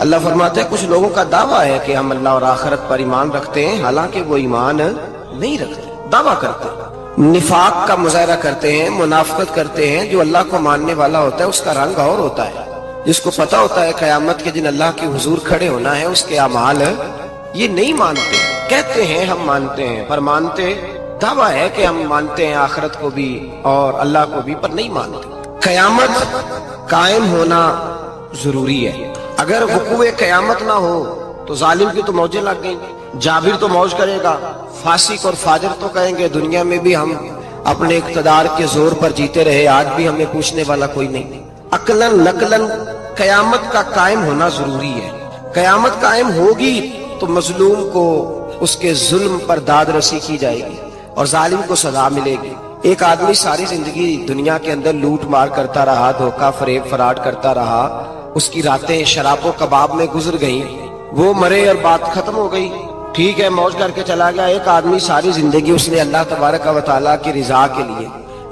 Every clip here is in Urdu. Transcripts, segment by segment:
اللہ فرماتے ہیں کچھ لوگوں کا دعویٰ ہے کہ ہم اللہ اور آخرت پر ایمان رکھتے ہیں، حالانکہ وہ ایمان نہیں رکھتے، دعویٰ کرتے ہیں، نفاق کا مظاہرہ کرتے ہیں، منافقت کرتے ہیں۔ جو اللہ کو ماننے والا ہوتا ہے اس کا رنگ اور ہوتا ہے، جس کو پتا ہوتا ہے قیامت کے دن اللہ کے حضور کھڑے ہونا ہے، اس کے اعمال یہ نہیں مانتے، کہتے ہیں ہم مانتے ہیں پر مانتے، دعویٰ ہے کہ ہم مانتے ہیں آخرت کو بھی اور اللہ کو بھی، پر نہیں مانتے۔ قیامت قائم ہونا ضروری ہے، اگر وقوع قیامت نہ ہو تو ظالم کی تو موجیں لگ گئیں، جابر تو موج کرے گا، فاسق اور فاجر تو کہیں گے دنیا میں بھی ہم اپنے اقتدار کے زور پر جیتے رہے، آج بھی ہمیں پوچھنے والا کوئی نہیں۔ عقلاً نقلاً قیامت کا قائم ہونا ضروری ہے۔ قیامت قائم ہوگی تو مظلوم کو اس کے ظلم پر داد رسی کی جائے گی اور ظالم کو سزا ملے گی۔ ایک آدمی ساری زندگی دنیا کے اندر لوٹ مار کرتا رہا، دھوکہ فریب فراڈ کرتا رہا، اس کی راتیں شراب و کباب میں گزر گئیں، وہ مرے اور بات ختم ہو گئی، ٹھیک ہے موج کر کے چلا گیا۔ ایک آدمی ساری زندگی اس نے اللہ تبارک و تعالیٰ کی رضا کے لیے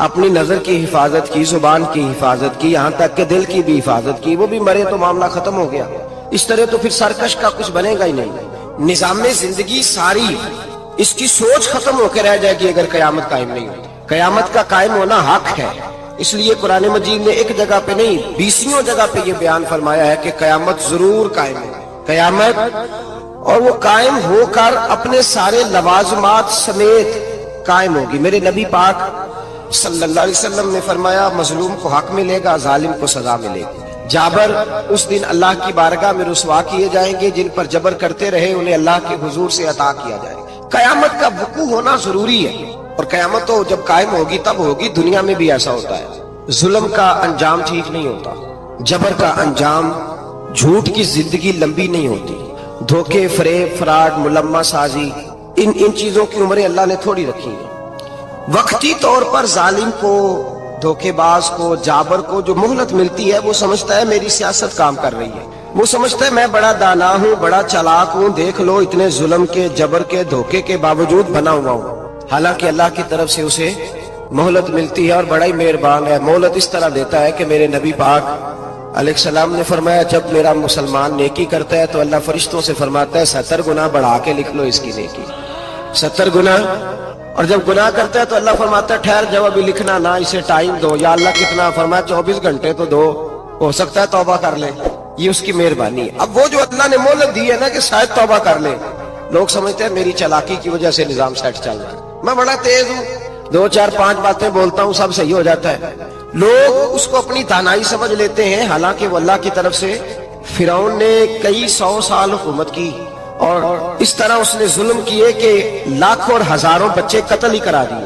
اپنی نظر کی حفاظت کی، زبان کی حفاظت کی، یہاں تک کہ دل کی بھی حفاظت کی، وہ بھی مرے تو معاملہ ختم ہو گیا۔ اس طرح تو پھر سرکش کا کچھ بنے گا ہی نہیں، نظام زندگی ساری اس کی سوچ ختم ہو کے رہ جائے گی اگر قیامت قائم نہیں ہوتی۔ قیامت کا قائم ہونا حق ہے، اس لیے قرآن مجید نے ایک جگہ پہ نہیں 20 جگہ پہ یہ بیان فرمایا ہے کہ قیامت ضرور قائم ہے، قیامت، اور وہ قائم ہو کر اپنے سارے لوازمات سمیت قائم ہوگی۔ میرے نبی پاک صلی اللہ علیہ وسلم نے فرمایا مظلوم کو حق ملے گا، ظالم کو سزا ملے گی۔ جابر اس دن اللہ کی بارگاہ میں رسوا کیے جائیں گے، جن پر جبر کرتے رہے انہیں اللہ کے حضور سے عطا کیا جائے گا۔ قیامت کا وقوع ہونا ضروری ہے، اور قیامت تو جب قائم ہوگی تب ہوگی۔ دنیا میں بھی ایسا ہوتا ہے، ظلم کا انجام ٹھیک نہیں ہوتا، جبر کا انجام، جھوٹ کی زندگی لمبی نہیں ہوتی، دھوکے فریب فراڈ ملمہ سازی، ان چیزوں کی عمریں اللہ نے تھوڑی رکھی ہیں۔ وقتی طور پر ظالم کو، دھوکے باز کو، جابر کو جو مہلت ملتی ہے وہ سمجھتا ہے میری سیاست کام کر رہی ہے، وہ سمجھتا ہے میں بڑا دانا ہوں، بڑا چالاک ہوں، دیکھ لو اتنے ظلم کے، جبر کے، دھوکے کے باوجود بنا ہوا ہوں۔ حالانکہ اللہ کی طرف سے اسے مہلت ملتی ہے اور بڑا ہی مہربان ہے، مہلت اس طرح دیتا ہے کہ میرے نبی پاک علیہ السلام نے فرمایا جب میرا مسلمان نیکی کرتا ہے تو اللہ فرشتوں سے فرماتا ہے 70 گنا بڑھا کے لکھ لو اس کی نیکی، 70 گنا، اور جب گناہ کرتا ہے تو اللہ فرماتا ہے ٹھہر جاؤ ابھی لکھنا نہ، اسے ٹائم دو۔ یا اللہ کتنا؟ فرمایا 24 گھنٹے تو دو، ہو سکتا ہے توبہ کر لے، یہ اس کی مہربانی ہے۔ اب وہ جو اللہ نے مہلت دی ہے نا کہ شاید توبہ کر لے، لوگ سمجھتے ہیں میری چالاکی کی وجہ سے نظام سیٹ چل رہا ہے، میں بڑا تیز ہوں، 2 4 5 باتیں بولتا ہوں سب صحیح ہو جاتا ہے۔ لوگ اس کو اپنی دانائی سمجھ لیتے ہیں، حالانکہ وہ اللہ کی طرف سے۔ فرعون نے کئی 100 سال حکومت کی اور اس طرح اس نے ظلم کیے کہ لاکھوں اور ہزاروں بچے قتل ہی کرا دیے،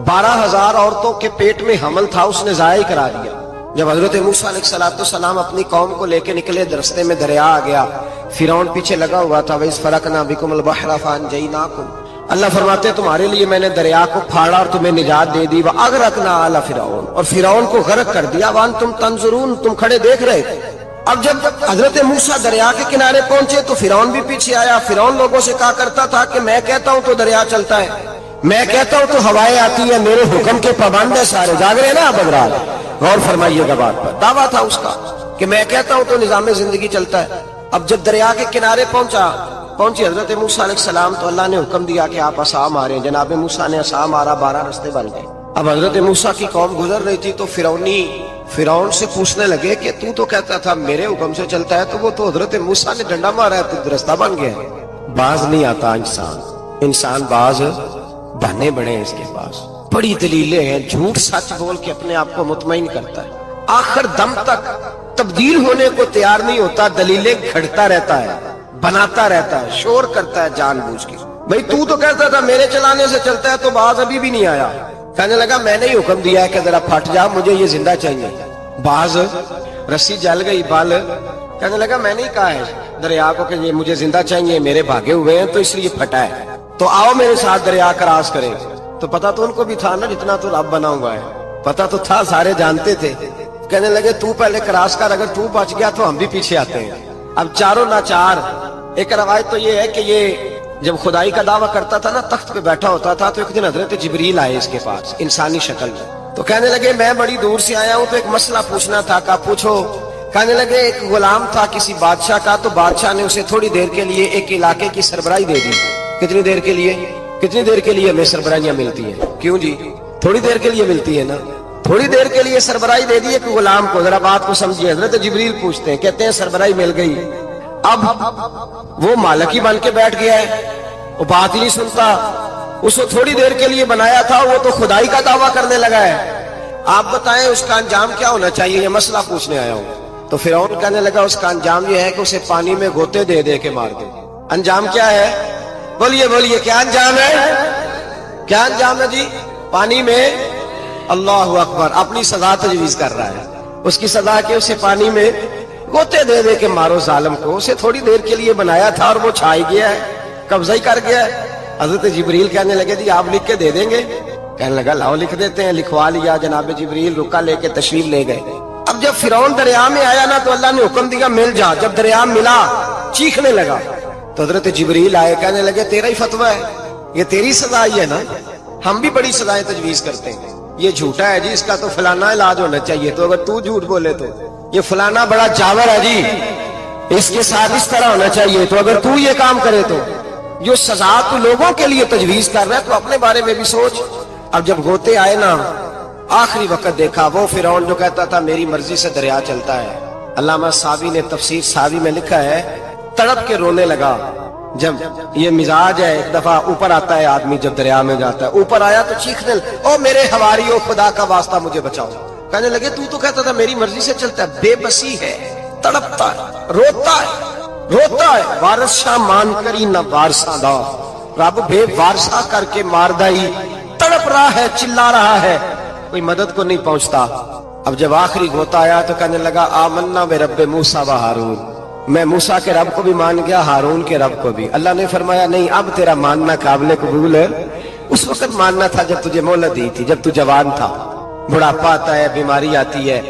12,000 عورتوں کے پیٹ میں حمل تھا اس نے ضائع کرا دیا۔ جب حضرت موسیٰ علیہ السلام اپنی قوم کو لے کے نکلے، راستے میں دریا آ گیا، فرعون پیچھے لگا ہوا تھا، وَإِذْ فَرَقْنَا بِكُمُ الْبَحْرَ فَأَنْجَيْنَاكُمْ، اللہ فرماتے ہیں تمہارے لیے میں نے دریا کو پھاڑا اور تمہیں نجات دے دی، وَأَغْرَقْنَا آلَ فِرْعَوْنَ، اور فرعون کو غرق کر دیا، وَأَنْتُمْ تَنْظُرُونَ، تم کھڑے دیکھ رہے تھے۔ اب جب حضرت موسیٰ دریا کے کنارے پہنچے تو فرعون بھی پیچھے آیا۔ فرعون لوگوں سے کہا کرتا تھا کہ میں کہتا ہوں تو دریا چلتا ہے، میں کہتا ہوں تو ہوائیں آتی ہیں، میرے حکم کے پابند ہے سارے۔ جاگ رہے ہیں نا آپ حضرات، غور فرمائیے گا بات پر۔ دعویٰ تھا اس کا کہ میں کہتا ہوں تو نظام زندگی چلتا ہے۔ اب جب دریا کے کنارے پہنچی حضرت موسیٰ علیہ السلام تو اللہ نے حکم دیا کہ آپ عصا ماریں۔ جناب موسیٰ نے عصا مارا، 12 رستے بن گئے۔ اب حضرت موسیٰ کی قوم گزر رہی تھی تو فرعون سے پوچھنے لگے کہ تو کہتا تھا میرے حکم سے چلتا ہے، تو وہ تو حضرت موسیٰ نے ڈنڈا مارا ہے تو رستہ بن گیا ہے۔ باز نہیں آتا انسان باز بہانے بڑے ہیں اس کے پاس، بڑی دلیلیں ہیں، جھوٹ سچ بول کے اپنے آپ کو مطمئن کرتا ہے، آخر دم تک تبدیل ہونے کو تیار نہیں ہوتا، دلیلیں گھڑتا رہتا ہے، بناتا رہتا ہے، شور کرتا ہے جان بوجھ کے۔ بھئی تو کہتا تھا میرے چلانے سے چلتا ہے، تو باز ابھی بھی نہیں آیا۔ کہنے لگا میں نے ہی حکم دیا ہے کہ ذرا پھٹ جا، مجھے یہ زندہ چاہیے۔ باز رسی جل گئی، بال کہنے لگا میں نے ہی کہا ہے دریا کو کہ یہ مجھے زندہ چاہیے، میرے بھاگے ہوئے ہیں تو اس لیے پھٹا ہے، تو آؤ میرے ساتھ دریا کراس کریں۔ تو پتا تو ان کو بھی تھا نا جتنا تو رب بنا ہوا ہے، پتا تو تھا، سارے جانتے تھے۔ کہنے لگے تو پہلے کراس کر، اگر تو بچ گیا تو ہم بھی پیچھے آتے ہیں۔ اب چاروں ناچار۔ ایک روایت تو یہ ہے کہ یہ جب خدائی کا دعویٰ کرتا تھا نا، تخت پہ بیٹھا ہوتا تھا، تو ایک دن حضرت جبریل آئے اس کے پاس انسانی شکل میں، تو کہنے لگے میں بڑی دور سے آیا ہوں تو ایک مسئلہ پوچھنا تھا۔ کہا پوچھو۔ کہنے لگے ایک غلام تھا کسی بادشاہ کا، تو بادشاہ نے اسے تھوڑی دیر کے لیے ایک علاقے کی سربراہی دے دی۔ کتنی دیر کے لیے؟ کتنی دیر کے لیے ہمیں سربراہیاں ملتی ہیں؟ کیوں جی؟ تھوڑی دیر کے لیے ملتی ہے نا، تھوڑی دیر کے لیے سربراہی دے دی ایک غلام کو۔ ذرا بات کو سمجھیے، حضرت جبریل پوچھتے ہیں، کہتے ہیں سربراہی مل گئی، اب وہ مالک ہی بن کے بیٹھ گیا ہے، وہ بات ہی نہیں سنتا، اس کو تھوڑی دیر کے لیے بنایا تھا، وہ تو خدائی کا دعویٰ کرنے لگا ہے، آپ بتائیں اس کا انجام کیا ہونا چاہیے؟ یہ مسئلہ پوچھنے آیا ہوں۔ تو فرعون کہنے لگا اس کا انجام یہ ہے کہ اسے پانی میں گوتے دے دے کے مار دے۔ انجام کیا ہے؟ بولیے بولیے، کیا انجام ہے؟ کیا انجام ہے جی؟ پانی میں، اللہ اکبر، اپنی سزا تجویز کر رہا ہے۔ اس کی سزا کہ اسے پانی میں گوتے دے دے کے مارو ظالم کو، اسے تھوڑی دیر کے لیے بنایا تھا اور وہ چھائی گیا ہے، قبضہ ہی کر گیا ہے۔ حضرت جبریل کہنے لگے جی آپ لکھ کے دے دیں گے؟ کہنے لگا لاؤ لکھ دیتے ہیں۔ لکھوا لیا، جناب جبریل رکا لے کے تشریف لے گئے۔ اب جب فرعون دریا میں آیا نا تو اللہ نے حکم دیا مل جا۔ جب دریا ملا چیخنے لگا تو حضرت جبریل آئے، کہنے لگے تیرا ہی فتویٰ ہے، یہ تیری سزا ہی ہے نا، ہم بھی بڑی سزائیں تجویز کرتے ہیں، یہ جھوٹا ہے جی، اس کا تو فلانا علاج ہونا چاہیے، تو اگر تو جھوٹ بولے تو یہ فلانا بڑا جاور ہے جی، اس کے ساتھ اس طرح ہونا چاہیے، تو اگر تو یہ کام کرے تو جو سزا تو لوگوں کے لیے تجویز کر رہا ہے تو اپنے بارے میں بھی سوچ۔ اب جب گوتے آئے نا، آخری وقت دیکھا وہ فرعون جو کہتا تھا میری مرضی سے دریا چلتا ہے، علامہ ساوی نے تفسیر ساوی میں لکھا ہے تڑپ کے رونے لگا۔ جب یہ مزاج ہے، ایک دفعہ اوپر آتا ہے آدمی جب دریا میں جاتا ہے، اوپر آیا تو چیخنے او میرے حواریو خدا کا واسطہ مجھے بچاؤ۔ کہنے لگے تو کہتا تھا میری مرضی سے چلتا ہے، بے بسی ہے، تڑپتا ہے، روتا ہے، وارث شاہ مان کری نہ وارثہ دا، رب بے وارثہ کر کے ماردائی، تڑپ رہا ہے، چلا رہا ہے، کوئی مدد کو نہیں پہنچتا۔ اب جب آخری گوتا آیا تو کہنے لگا آمنا برب موسیٰ و ہارون، میں موسیٰ کے رب کو بھی مان گیا، ہارون کے رب کو بھی۔ اللہ نے فرمایا نہیں، اب تیرا ماننا قابل قبول ہے، اس وقت ماننا تھا جب تجھے مہلت دی تھی، جب تو جوان تھا۔ بڑھاپا آتا ہے، بیماری آتی ہے،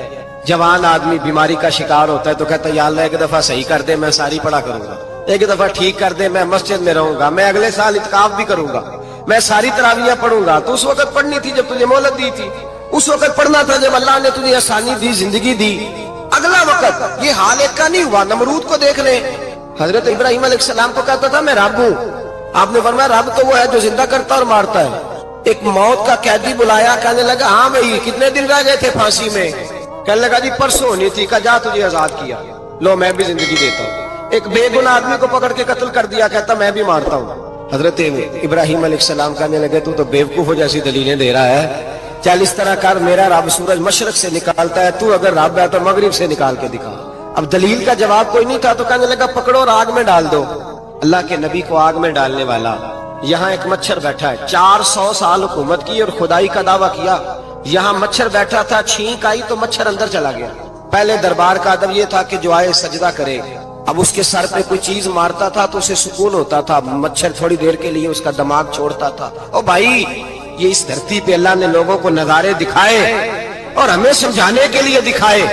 جوان آدمی بیماری کا شکار ہوتا ہے تو کہتا ہے یا اللہ ایک دفعہ صحیح کر دے، میں ساری پڑھا کروں گا، ایک دفعہ ٹھیک کر دے، میں مسجد میں رہوں گا، میں اگلے سال اعتکاف بھی کروں گا، میں ساری تراویحیں پڑھوں گا۔ تو اس وقت پڑھنی تھی جب تجھے مہلت دی تھی، اس وقت پڑھنا تھا جب اللہ نے تجھے آسانی دی، زندگی دی۔ اگلا وقت یہ حال ایک کا نہیں ہوا، نمرود کو دیکھ لیں، حضرت ابراہیم علیہ السلام کو کہتا تھا میں رب ہوں، آپ نے فرمایا رب تو وہ ہے جو زندہ کرتا اور مارتا ہے۔ ایک موت کا قیدی بلایا، کہنے لگا ہاں بھائی کتنے دن رہ گئے تھے پھانسی میں؟ کہنے لگا جی پرسوں ہونی تھی، کہا جا تجھے آزاد کیا، لو میں بھی زندگی دیتا ہوں۔ ایک بے گناہ آدمی کو پکڑ کے قتل کر دیا، کہتا میں بھی مارتا ہوں۔ حضرت ابراہیم علیہ السلام کہنے لگے تو بیوقوفوں جیسی دلیلیں دے رہا ہے، چل اس طرح کر، میرا رب سورج مشرق سے نکالتا ہے، تو اگر رب ہے تو مغرب سے نکال کے دکھا۔ اب دلیل کا جواب کوئی نہیں تھا تو کہنے لگا پکڑو اور آگ میں ڈال دو۔ اللہ کے نبی کو آگ میں ڈالنے والا، یہاں ایک مچھر بیٹھا ہے، 400 سال حکومت کی اور خدائی کا دعویٰ کیا، یہاں مچھر بیٹھا تھا، چھینک آئی تو مچھر اندر چلا گیا۔ پہلے دربار کا ادب یہ تھا کہ جو آئے سجدہ کرے، اب اس کے سر پہ کوئی چیز مارتا تھا تو اسے سکون ہوتا تھا، مچھر تھوڑی دیر کے لیے اس کا دماغ چھوڑتا تھا۔ او بھائی یہ اس دھرتی پہ اللہ نے لوگوں کو نظارے دکھائے اور ہمیں سمجھانے کے لیے دکھائے،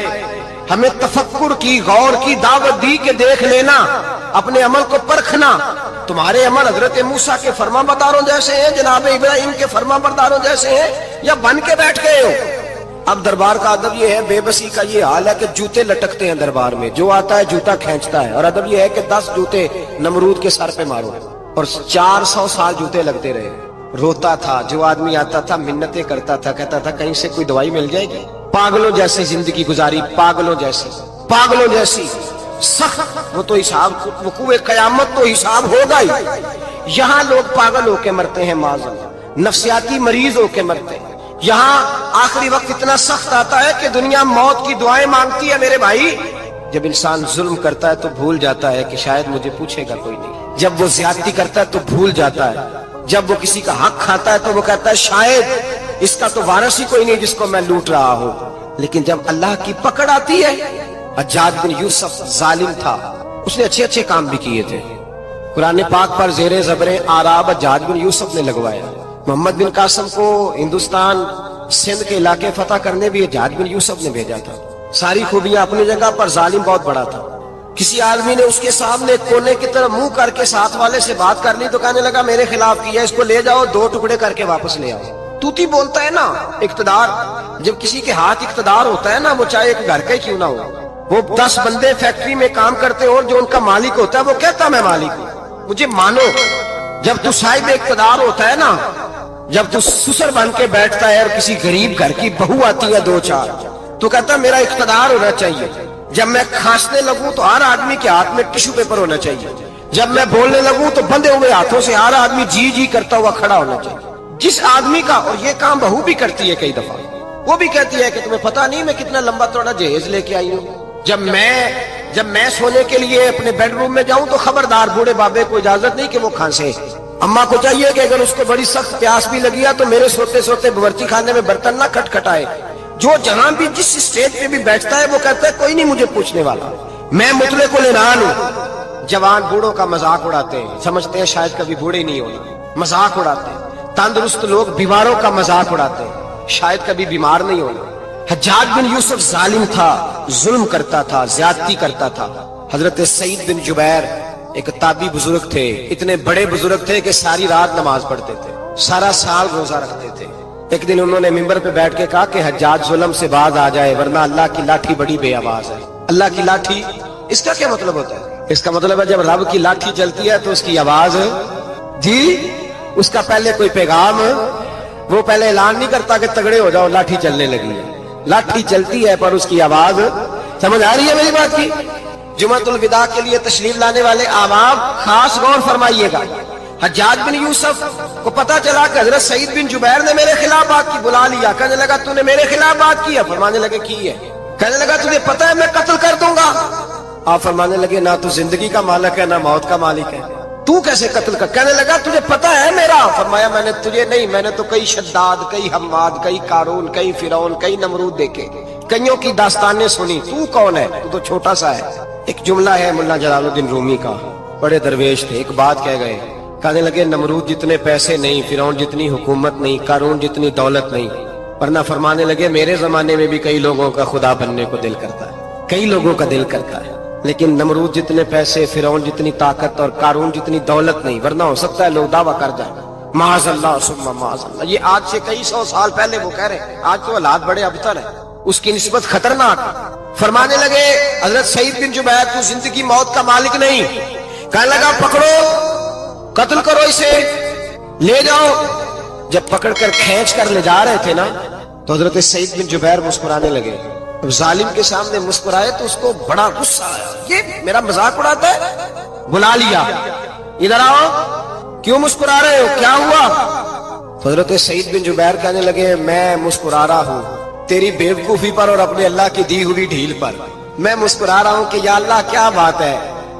ہمیں تفکر کی، غور کی دعوت دی کہ دیکھ لینا، اپنے عمل کو پرکھنا۔ تمہارے عمل حضرت موسیٰ کے فرما برداروں جیسے ہیں، جناب ابراہیم کے فرما برداروں جیسے ہیں، یا بن کے بیٹھ گئے ہو؟ اب دربار کا ادب یہ ہے، بے بسی کا یہ حال ہے کہ جوتے لٹکتے ہیں دربار میں، جو آتا ہے جوتا کھینچتا ہے، اور ادب یہ ہے کہ 10 جوتے نمرود کے سر پہ مارو، اور 400 سال جوتے لگتے رہے۔ روتا تھا، جو آدمی آتا تھا منتیں کرتا تھا، کہتا تھا کہیں سے کوئی دوائی مل جائے گی۔ پاگلوں جیسی زندگی گزاری، پاگلوں جیسی سخت، وہ تو حساب، وقوع قیامت تو حساب ہوگا ہی۔ یہاں لوگ پاگل ہو کے مرتے ہیں، معاذ اللہ، نفسیاتی مریض ہو کے مرتے ہیں۔ یہاں آخری وقت اتنا سخت آتا ہے کہ دنیا موت کی دعائیں مانگتی ہے۔ میرے بھائی جب انسان ظلم کرتا ہے تو بھول جاتا ہے کہ شاید مجھے پوچھے گا کوئی نہیں، جب وہ زیادتی کرتا ہے تو بھول جاتا ہے، جب وہ کسی کا حق کھاتا ہے تو وہ کہتا ہے شاید اس کا تو وارث ہی کوئی نہیں جس کو میں لوٹ رہا ہوں۔ لیکن جب اللہ کی پکڑ آتی ہے، حجاج بن یوسف ظالم تھا، اس نے اچھے کام بھی کیے تھے، قرآن پاک پر زیر زبریں آراب حجاج بن یوسف نے لگوایا۔ محمد بن قاسم کو ہندوستان سندھ کے علاقے فتح کرنے بھی حجاج بن یوسف نے بھیجا تھا۔ ساری خوبیاں اپنی جگہ پر، ظالم بہت بڑا تھا۔ کسی آدمی نے اس کے سامنے کونے کی طرف منہ کر کے ساتھ والے سے بات کر لی تو کہنے لگا میرے خلاف کیا، اس کو لے جاؤ، 2 ٹکڑے کر کے واپس لے آؤ۔ توتی بولتا ہے نا، اقتدار، جب کسی کے ہاتھ اقتدار ہوتا ہے نا، وہ چاہے ایک گھر کا ہی کیوں نہ ہو، وہ 10 بندے فیکٹری میں کام کرتے اور جو ان کا مالک ہوتا ہے وہ کہتا میں مالک ہوں، مجھے مانو۔ جب تو صاحب اقتدار ہوتا ہے نا، جب تو سسر بن کے بیٹھتا ہے اور کسی غریب گھر کی بہو آتی ہے 2-4 تو کہتا میرا اقتدار ہونا چاہیے۔ جب میں کھانسنے لگوں تو ہر آدمی کے ہاتھ میں ٹشو پیپر ہونا چاہیے، جب میں بولنے لگوں تو بندے ہوئے ہاتھوں سے ہر آدمی جی جی کرتا ہوا کھڑا ہونا چاہیے۔ جس آدمی کا، اور یہ کام بہو بھی کرتی ہے کئی دفعہ، وہ بھی کہتی ہے کہ تمہیں پتا نہیں میں کتنا لمبا چوڑا جہیز لے کے آئی ہوں، جب میں سونے کے لیے اپنے بیڈ روم میں جاؤں تو خبردار بوڑھے بابے کو اجازت نہیں کہ وہ کھانسے۔ اماں کو چاہیے کہ اگر اس کو بڑی سخت پیاس بھی لگی ہے تو میرے سوتے سوتے باورچی خانے میں برتن نہ کھٹکھٹائے۔ جو جہاں بھی جس اسٹیج پہ بھی بیٹھتا ہے وہ کہتا ہے کوئی نہیں مجھے پوچھنے والا، میں مطلق العنان ہوں۔ جوان بوڑھوں کا مذاق اڑاتے ہیں، سمجھتے ہیں شاید کبھی بوڑھے نہیں ہونا، مذاق اڑاتے ہیں۔ تندرست لوگ بیماروں کا مذاق اڑاتے ہیں، شاید کبھی بیمار نہیں ہونا۔ حجاج بن یوسف ظالم تھا، ظلم کرتا تھا، زیادتی کرتا تھا۔ حضرت سعید بن جبیر ایک تابعی بزرگ تھے، اتنے بڑے بزرگ تھے کہ ساری رات نماز پڑھتے تھے، سارا سال روزہ رکھتے تھے۔ ایک دن انہوں نے ممبر پہ بیٹھ کے کہا کہ حجاج ظلم سے باز آ جائے ورنہ اللہ کی لاٹھی بڑی بے آواز ہے۔ اللہ کی لاٹھی، اس کا کیا مطلب ہوتا ہے؟ اس کا مطلب ہے جب رب کی لاٹھی چلتی ہے تو اس کی آواز، جی اس کا پہلے کوئی پیغام، وہ پہلے اعلان نہیں کرتا کہ تگڑے ہو جاؤ لاٹھی چلنے لگی ہے، لاٹھی چلتی ہے پر اس کی آواز، سمجھ آ رہی ہے میری بات کی؟ جمعۃ الوداع کے لیے تشریف لانے والے عوام خاص غور فرمائیے گا۔ حجاج بن یوسف کو پتا چلا کہ حضرت سعید بن جبیر نے میرے خلاف بات کی، بلا لیا، کہنے لگا تو نے میرے خلاف بات کی ہے؟ فرمانے لگے کی ہے۔ کہنے لگا تجھے پتا ہے میں قتل کر دوں گا؟ آپ فرمانے لگے نہ تو زندگی کا مالک ہے نہ موت کا مالک ہے، تو کیسے قتل کر؟ کہنے لگا تجھے پتا ہے میرا؟ فرمایا میں نے تجھے نہیں، میں نے تو کئی شداد، کئی حماد، کئی قارون، کئی فرعون، کئی نمرود دیکھے، کئیوں کی داستانیں سنی، تو کون ہے؟ تو چھوٹا سا ہے۔ ایک جملہ ہے ملا جلال الدین رومی کا، بڑے درویش تھے، ایک بات کہہ گئے، کہنے لگے نمرود جتنے پیسے نہیں، فرعون جتنی حکومت نہیں، قارون جتنی دولت نہیں، ورنہ فرمانے لگے میرے زمانے میں بھی کئی لوگوں کا خدا بننے کو دل کرتا ہے، کئی لوگوں کا دل کرتا ہے، لیکن نمرود جتنے پیسے، فرعون جتنی طاقت اور قارون جتنی دولت نہیں، ورنہ ہو سکتا ہے لوگ دعویٰ کر جائیں معاذ اللہ ثم معاذ اللہ۔ یہ آج سے کئی سو سال پہلے وہ کہہ رہے ہیں، آج تو حالات بڑے ابتر ہیں، اس کی نسبت خطرناک۔ فرمانے لگے حضرت سعید بن جبیر تو زندگی موت کا مالک نہیں، کہنے لگا پکڑو، قتل کرو اسے، لے جاؤ۔ جب پکڑ کر کھینچ کر لے جا رہے تھے نا تو حضرت سعید بن جبیر مسکرانے لگے۔ ظالم کے سامنے مسکرائے تو اس کو بڑا غصہ آیا، یہ میرا مذاق اڑاتا ہے؟ بلا لیا، ادھر آؤ، کیوں مسکرا رہے ہو، کیا ہوا؟ تو حضرت سعید بن جبیر کہنے لگے میں مسکرا رہا ہوں تیری بیوقوفی پر اور اپنے اللہ کی دی ہوئی ڈھیل پر، میں مسکرا رہا ہوں کہ یا اللہ کیا بات ہے،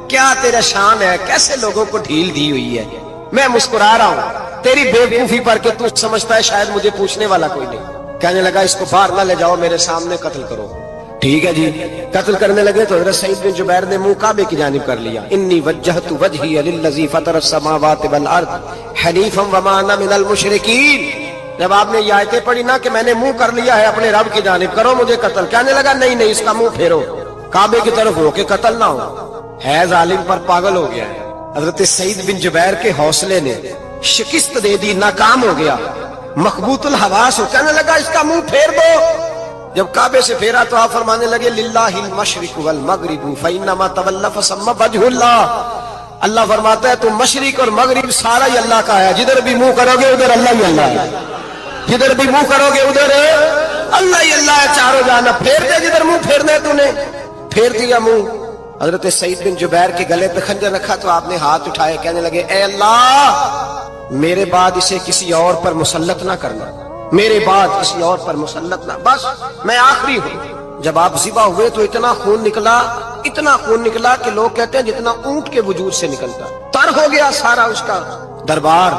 کیا تیرا شان ہے، کیسے لوگوں کو ڈھیل دی ہوئی ہے، میں مسکرا رہا ہوں تیری بیوقوفی پر کہ تو سمجھتا ہے شاید مجھے پوچھنے والا کوئی نہیں۔ کہنے لگا اس کو باہر نہ لے جاؤ، میرے سامنے قتل کرو۔ ٹھیک ہے جی، قتل کرنے لگے تو حضرت سعید بن جبیر نے منہ کعبے کی جانب کر لیا، انی وجہت وجہی للذی فطر السماوات والارض حنیفا وما انا من المشرکین۔ جب آپ نے یہ آیتیں پڑھی نا کہ میں نے منہ کر لیا ہے اپنے رب کی جانب، کرو مجھے قتل، کہنے لگا نہیں نہیں، اس کا منہ پھیرو، کعبے کی طرف ہو کے قتل نہ ہو، ہے ظالم پر پاگل ہو گیا ہے۔ حضرت سعید بن جبیر کے حوصلے نے شکست دے دی، ناکام ہو گیا، مخبوط الحواس ہو، کہنے لگا اس کا منہ پھیر دو۔ جب کعبے سے پھیرا تو آپ فرمانے لگے للہ المشرق والمغرب فانما تولى فثم وجه اللہ۔ اللہ فرماتا ہے تم مشرق اور مغرب سارا ہی اللہ کا ہے، جدھر بھی منہ کرو گے ادھر اللہ ہی اللہ ہے، جدھر بھی منہ کرو گے ادھر اللہ ہی اللہ ہے، چاروں جانا پھیر دے، جدھر منہ پھیرنا ہے تو نے پھیر دیا منہ۔ حضرت سعید بن جبیر کے گلے پہ خنجر رکھا تو آپ نے ہاتھ اٹھائے، کہنے لگے اے اللہ میرے بعد اسے کسی اور پر مسلط نہ کرنا، میرے بعد کسی اور پر مسلط نہ، بس میں آخری ہوں۔ جب آپ ذبح ہوئے تو اتنا خون نکلا کہ لوگ کہتے ہیں جتنا اونٹ کے وجود سے نکلتا، تر ہو گیا سارا اس کا دربار۔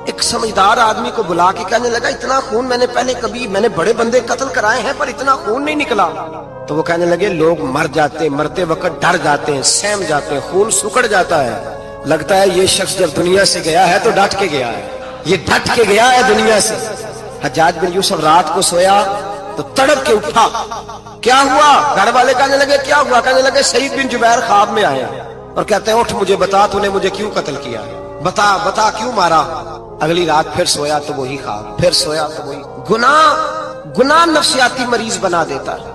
ایک سمجھدار آدمی کو بلا کے کہنے لگا اتنا خون میں نے بڑے بندے قتل کرائے ہیں پر اتنا خون نہیں نکلا۔ تو وہ کہنے لگے لوگ مر جاتے، مرتے وقت ڈر جاتے ہیں، سہم جاتے ہیں، خون سکڑ جاتا ہے، لگتا ہے یہ شخص جب دنیا سے گیا ہے تو ڈٹ کے گیا ہے، یہ ڈٹ کے گیا ہے دنیا سے۔ حجاج بن یوسف رات کو سویا تو تڑپ کے اٹھا، کیا ہوا؟ گھر والے کہنے لگے کیا ہوا؟ کہنے لگے سعید بن جبیر خواب میں آیا اور کہتے ہیں اٹھ مجھے بتا تو نے مجھے کیوں قتل کیا، بتا کیوں مارا؟ اگلی رات پھر سویا تو وہی خواب، پھر سویا تو وہی۔ گناہ نفسیاتی مریض بنا دیتا ہے،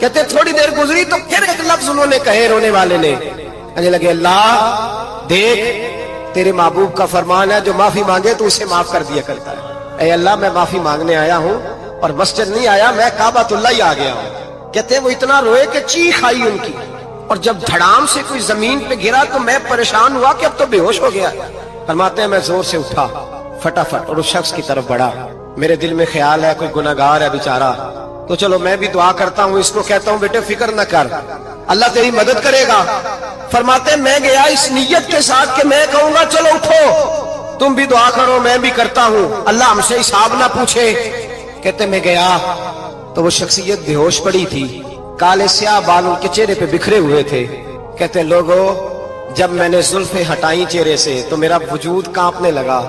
کہتے تھوڑی دیر گزری تو پھر ایک لفظ انہوں نے کہے رونے والے نے، کہنے لگے اللہ دیکھ تیرے محبوب کا فرمان ہے جو معافی مانگے تو اسے معاف کر دیا کرتا ہے۔ اے اللہ میں معافی مانگنے آیا ہوں اور مسجد نہیں آیا، میں کعبۃ اللہ ہی آ گیا ہوں۔ کہتے ہیں وہ اتنا روئے کہ چیخ آئی ان کی، اور جب دھڑام سے کوئی زمین پہ گرا تو میں پریشان ہوا کہ اب تو بے ہوش ہو گیا۔ فرماتے ہیں میں زور سے اٹھا فٹافٹ اور اس شخص کی طرف بڑھا، میرے دل میں خیال ہے کوئی گناہگار ہے بیچارہ، تو چلو میں بھی دعا کرتا ہوں، اس کو کہتا ہوں بیٹے فکر نہ کر، اللہ تیری مدد کرے گا۔ فرماتے ہیں میں گیا اس نیت کے ساتھ کہ میں کہوں گا چلو اٹھو تم بھی دعا کرو میں بھی کرتا ہوں، اللہ ہم سے حساب نہ پوچھے۔ کہتے میں گیا تو وہ شخصیت بے ہوش پڑی تھی، کالے سیاہ بال ان کے چہرے پہ بکھرے ہوئے تھے۔ کہتے لوگو جب میں نے زلفیں ہٹائیں چہرے سے تو میرا وجود کانپنے لگا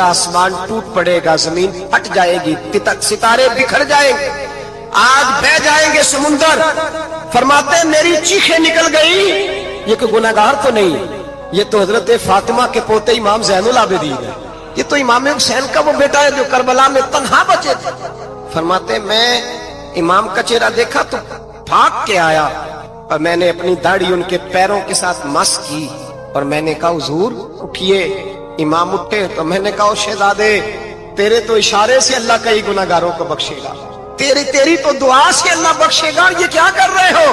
آسمان ٹوٹ پڑے گا، زمین پھٹ جائے گی، ستارے بکھر جائیں گے، آج بہ جائیں گے سمندر۔ فرماتے ہیں میری چیخیں نکل گئی، یہ کوئی گناہگار تو نہیں، یہ تو حضرت فاطمہ کے پوتے امام زین العابدین ہے، یہ تو امام حسین کا وہ بیٹا ہے جو کربلا میں تنہا بچے تھے۔ فرماتے ہیں میں امام کا چہرہ دیکھا تو بھاگ کے آیا اور میں نے اپنی داڑھی ان کے پیروں کے ساتھ مس کی اور میں نے کہا حضور اٹھیے۔ امام اٹھے تو میں نے کہا شہزادے تیرے تو اشارے سے اللہ کئی گناہگاروں کو بخشے گا، تیری تو دعا سے اللہ بخشے گا، یہ کیا کر رہے ہو؟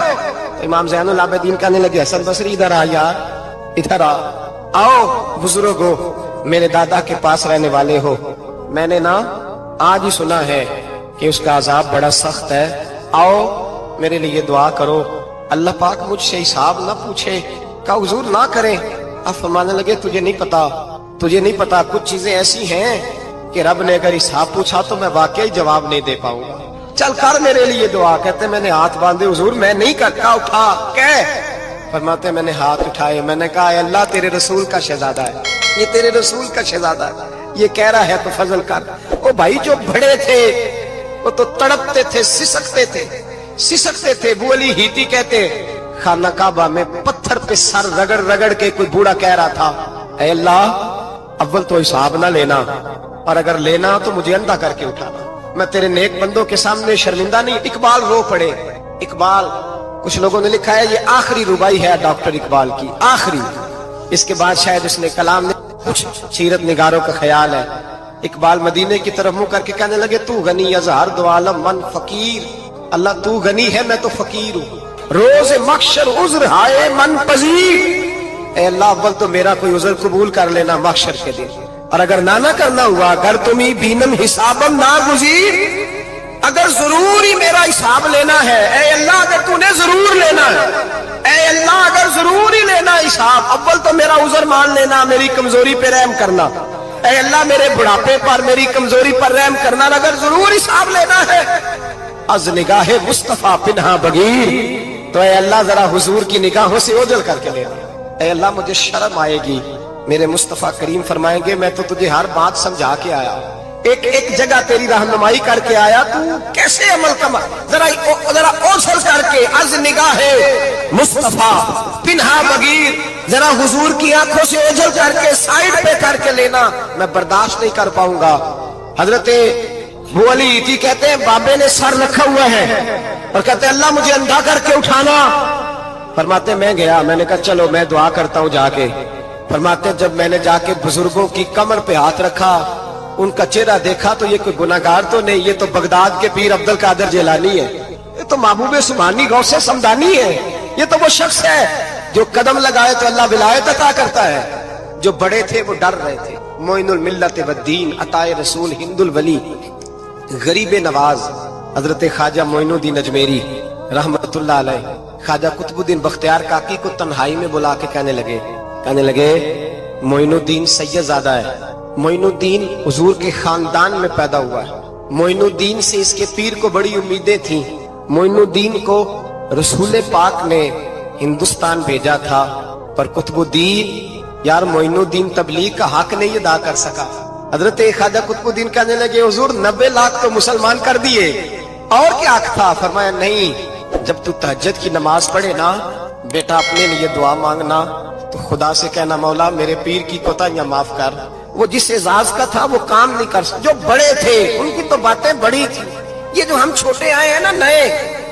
تو امام زین العابدین کہنے لگے حسن بصری ادھر آ یار، ادھر آؤ بزرگو، میرے دادا کے پاس رہنے والے ہو، میں نے نا آج ہی سنا ہے کہ اس کا عذاب بڑا سخت ہے، آؤ میرے لیے دعا کرو، اللہ پاک مجھ سے حساب نہ پوچھے۔ کہا حضور نہ کریں۔ اب فرمانے لگے تجھے نہیں پتا کچھ چیزیں ایسی ہیں کہ رب نے اگر حساب پوچھا تو میں واقعی جواب نہیں دے پاؤں گا، چل کر میرے لیے دعا۔ کہتے میں نے ہاتھ باندھے حضور میں نہیں کرتا، اٹھا کہہ۔ فرماتے میں نے ہاتھ اٹھائے، میں نے کہا اے اللہ تیرے رسول کا شہزادہ ہے، یہ تیرے رسول کا شہزادہ ہے، یہ کہہ رہا ہے تو فضل کر۔ وہ بھائی جو بڑے تھے وہ تو تڑپتے تھے، سسکتے تھے۔ ابو علی ہیتی کہتے خانہ کعبہ میں پتھر پہ سر رگڑ رگڑ کے کوئی بوڑھا کہہ رہا تھا اے اللہ اول تو حساب نہ لینا، اور اگر لینا تو مجھے اندھا کر کے اٹھانا، میں تیرے نیک بندوں کے سامنے شرمندہ نہیں۔ اقبال رو پڑے، اقبال کچھ لوگوں نے لکھا ہے یہ آخری ربائی ہے ڈاکٹر اقبال کی، آخری، اس کے بعد شاید اس نے کلام نے کچھ سیرت نگاروں کا خیال ہے۔ اقبال مدینے کی طرف منہ کر کے کہنے لگے تو غنی اظہار دو عالم من فقیر، اللہ تو غنی ہے میں تو فقیر ہوں، روز محشر عذر ہائے من پذیر، اے اللہ اول تو میرا کوئی عذر قبول کر لینا محشر کے دن، اور اگر نہ کرنا ہوا اگر تمہیں بینم حسابم نہ گزیر، اگر ضرور ہی میرا حساب لینا ہے، اے اللہ اگر تو نے ضرور لینا ہے، اے اللہ اگر ضرور ہی لینا حساب، اول تو میرا عذر مان لینا، میری کمزوری پہ رحم کرنا، اے اللہ میرے بڑھاپے پر میری کمزوری پر رحم کرنا، اگر ضرور حساب لینا ہے از نگاہ مصطفیٰ پنہا بغیر، تو اے اللہ ذرا حضور کی نگاہوں سے اوجھل کر کے لینا، اے اللہ مجھے شرم آئے گی۔ میرے مصطفیٰ کریم فرمائیں گے میں تو تجھے ہر بات سمجھا کے آیا، ایک جگہ تیری رہنمائی کر کے آیا، تو کیسے عمل کما، ذرا اوجھل کر کے از نگاہ مصطفیٰ پنہا بغیر، ذرا حضور کی آنکھوں سے اوجھل کر کے سائیڈ پہ کر کے لینا، میں برداشت نہیں کر پاؤں گا۔ حضرت ابو علی ایتی کہتے ہیں بابے نے سر رکھا ہوا ہے اور کہتے ہیں اللہ مجھے اندھا کر کے اٹھانا۔ فرماتے میں گیا، میں نے کہا چلو میں دعا کرتا ہوں جا کے۔ فرماتے جب میں نے جا کے بزرگوں کی کمر پہ ہاتھ رکھا، ان کا چہرہ دیکھا تو یہ کوئی گناہگار تو نہیں، یہ تو بغداد کے پیر عبد القادر جیلانی ہے، یہ تو محبوب سبحانی غوث سمدانی ہے، یہ تو وہ شخص ہے جو قدم لگائے تو اللہ ولایت عطا کرتا ہے۔ جو بڑے تھے وہ ڈر رہے تھے، معین الملت والدین عطائے رسول ہند الولی غریب نواز حضرت خواجہ معین الدین اجمیری رحمت اللہ علیہ، خواجہ قطب الدین بختیار کاکی کو تنہائی میں بلا کے کہنے لگے معین الدین سید زادہ ہے، معین الدین حضور کے خاندان میں پیدا ہوا ہے، معین الدین سے اس کے پیر کو بڑی امیدیں تھیں، معین الدین کو رسول پاک نے ہندوستان بھیجا تھا، پر قطب الدین یار معین الدین تبلیغ کا حق نہیں ادا کر سکا۔ حضرت خواجہ قطب الدین کہنے لگے حضور 90 لاکھ تو مسلمان کر دیے، اور کیا حق تھا؟ فرمایا نہیں، جب تو تہجد کی نماز پڑھے نا بیٹا اپنے لیے دعا مانگنا تو خدا سے کہنا مولا میرے پیر کی کوتاہیاں معاف کر، وہ جس اعزاز کا تھا وہ کام نہیں کر سکتا، جو بڑے تھے ان کی تو باتیں بڑی تھی، یہ جو ہم چھوٹے آئے ہیں نا نئے،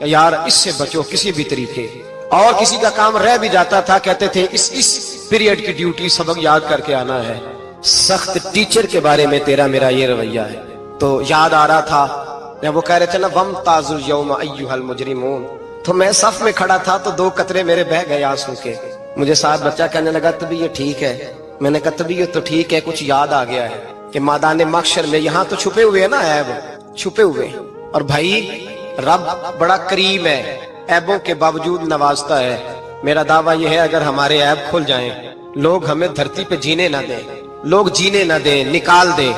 کہ یار اس سے بچو کسی بھی طریقے، اور کسی کا کام رہ بھی جاتا تھا کہتے تھے اس پیریڈ کی ڈیوٹی سبق یاد کر کے آنا ہے۔ سخت ٹیچر کے بارے میں تیرا میرا یہ رویہ ہے۔ تو یاد آ رہا تھا جب وہ کہہ رہے تھے نا وَامْتَازُوا الْيَوْمَ أَيُّهَا الْمُجْرِمُونَ، تو میں صف میں کھڑا تھا تو 2 قطرے میرے بہہ گئے آنسو کے۔ مجھے ساتھ بچہ کہنے لگا طبیعت ٹھیک ہے، میں نے کہا طبیعت تو ٹھیک ہے، کچھ یاد آ گیا ہے کہ میدان محشر میں یہاں تو چھپے ہوئے ہیں نا عیب، چھپے ہوئے ہیں، اور بھائی رب بڑا کریم ہے، عیبوں کے باوجود نوازتا ہے۔ میرا دعویٰ یہ ہے اگر ہمارے عیب کھل جائیں، لوگ ہمیں دھرتی پہ جینے نہ دیں، لوگ جینے نہ دیں، نکال دیں،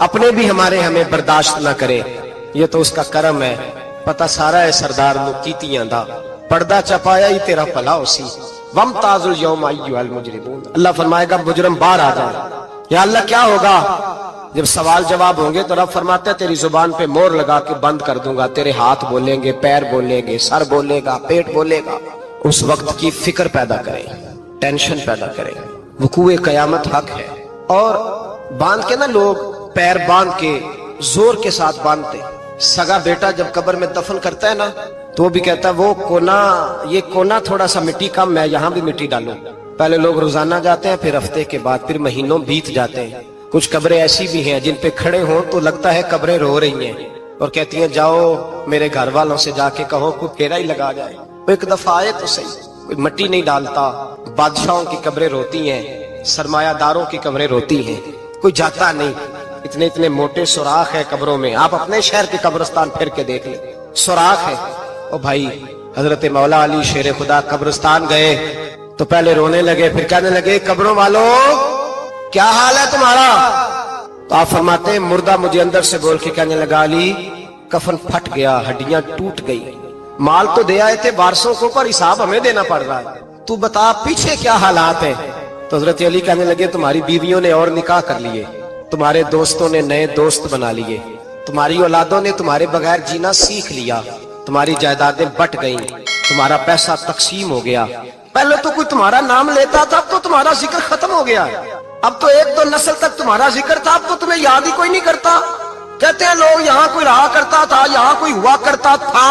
اپنے بھی ہمیں برداشت نہ کرے، یہ تو اس کا کرم ہے۔ پتہ سارا ہے سردار نو کیتیاں دا، پردہ چپایا ہی تیرا پلا اسی۔ وَامْتَازُوا الْيَوْمَ أَيُّهَا الْمُجْرِمُونَ، اللہ فرمائے گا مجرم باہر آ جائے۔ یا اللہ کیا ہوگا؟ جب سوال جواب ہوں گے تو رب فرماتا ہے تیری زبان پہ مور لگا کے بند کر دوں گا، تیرے ہاتھ بولیں گے، پیر بولیں گے، سر بولے گا، پیٹ بولے گا۔ اس وقت کی فکر پیدا کریں، ٹینشن پیدا کریں، وقوع قیامت حق ہے۔ اور باندھ کے نا لوگ پیر باندھ کے زور کے ساتھ باندھتے، سگا بیٹا جب قبر میں دفن کرتا ہے نا تو وہ بھی کہتا ہے وہ کونا، یہ کونا تھوڑا سا مٹی کم ہے، یہاں بھی مٹی ڈالو۔ پہلے لوگ روزانہ جاتے ہیں، پھر ہفتے کے بعد، پھر مہینوں بیت جاتے ہیں۔ کچھ قبریں ایسی بھی ہیں جن پہ کھڑے ہوں تو لگتا ہے قبریں رو رہی ہیں اور کہتی ہیں جاؤ میرے گھر والوں سے جا کے کہو کوئی پھیرا ہی لگا جائے، وہ ایک دفعہ آئے تو صحیح۔ کوئی مٹی نہیں ڈالتا، بادشاہوں کی قبریں روتی ہیں، سرمایہ داروں کی قبریں روتی ہیں، کوئی جاتا نہیں۔ اتنے اتنے موٹے سوراخ ہے قبروں میں، آپ اپنے شہر کے قبرستان پھر کے دیکھ لیں، سوراخ ہے۔ او بھائی حضرت مولا علی شیر خدا قبرستان گئے تو پہلے رونے لگے، پھر کہنے لگے قبروں والوں کیا حال ہے تمہارا؟ تو آپ فرماتے ہیں مردہ مجھے اندر سے بول کے کہنے لگا علی کفن پھٹ گیا، ہڈیاں ٹوٹ گئی، مال تو دے آئے تھے وارثوں کو پر حساب ہمیں دینا پڑ رہا ہے، تو بتا پیچھے کیا حالات ہیں؟ تو حضرت علی کہنے لگے تمہاری بیویوں نے اور نکاح کر لیے، تمہارے دوستوں نے نئے دوست بنا لیے، تمہاری اولادوں نے تمہارے بغیر جینا سیکھ لیا، تمہاری جائیدادیں بٹ گئیں، تمہارا پیسہ تقسیم ہو گیا۔ پہلے تو کوئی تمہارا نام لیتا تھا، اب تو تمہارا ذکر ختم ہو گیا، اب تو 1-2 نسل تک تمہارا ذکر تھا، اب تو تمہیں یاد ہی کوئی نہیں کرتا۔ کہتے ہیں لوگ یہاں کوئی رہا کرتا تھا، یہاں کوئی ہوا کرتا تھا،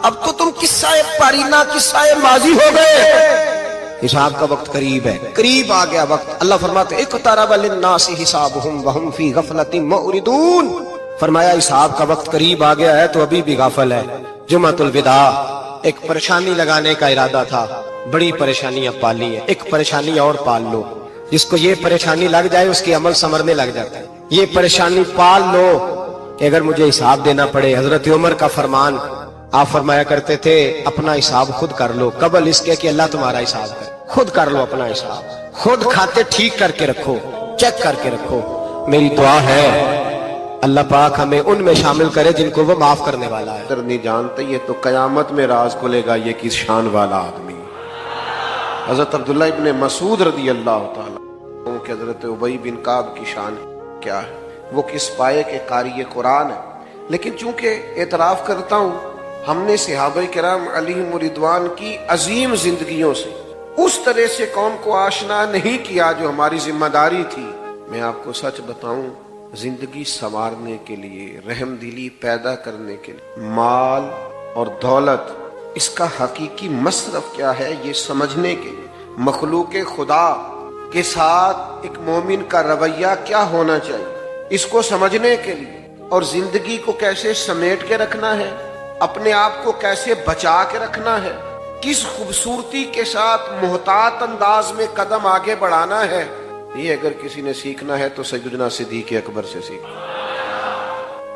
اب تو تم قصہ پارینہ، قصہ ماضی ہو گئے۔ حساب کا وقت قریب ہے، قریب آ گیا وقت۔ اللہ فرماتے اقترب للناس حسابهم وهم فی غفلۃ معرضون، فرمایا حساب کا وقت قریب آ گیا ہے تو ابھی بھی غافل ہے۔ جمعۃ الوداع ایک پریشانی لگانے کا ارادہ تھا، بڑی پریشانیاں پالی ہیں، ایک پریشانی اور پال لو، جس کو یہ پریشانی لگ جائے اس کی عمل ثمرنے لگ جاتا ہے۔ یہ پریشانی پال لو کہ اگر مجھے حساب دینا پڑے، حضرت عمر کا فرمان، آپ فرمایا کرتے تھے اپنا حساب خود کر لو قبل اس کے کہ اللہ تمہارا حساب کرے، خود کر لو اپنا حساب، خود کھاتے ٹھیک کر کے رکھو، چیک کر کے رکھو۔ میری دعا ہے اللہ پاک ہمیں ان میں شامل کرے جن کو وہ معاف کرنے والا ہے۔ اگر نہیں جانتے یہ تو قیامت میں راز کھلے گا یہ کس شان والا آدمی۔ حضرت عبداللہ ابن مسعود رضی اللہ تعالیٰ کہ حضرت ابی بن کعب کی شان کیا ہے، وہ کس پائے کے قاری قرآن ہے۔ لیکن چونکہ اعتراف کرتا ہوں ہم نے صحابہ کرام علیہم رضوان کی عظیم زندگیوں سے اس طرح سے قوم کو آشنا نہیں کیا جو ہماری ذمہ داری تھی۔ میں آپ کو سچ بتاؤں زندگی سنوارنے کے لیے، رحم دلی پیدا کرنے کے لیے، مال اور دولت اس کا حقیقی مصرف کیا ہے یہ سمجھنے کے لیے، مخلوق خدا کے ساتھ ایک مومن کا رویہ کیا ہونا چاہیے اس کو سمجھنے کے لیے، اور زندگی کو کیسے سمیٹ کے رکھنا ہے، اپنے آپ کو کیسے بچا کے رکھنا ہے، کس خوبصورتی کے ساتھ محتاط انداز میں قدم آگے بڑھانا ہے، یہ اگر کسی نے سیکھنا ہے تو سیدنا صدیق اکبر سے سیکھنا۔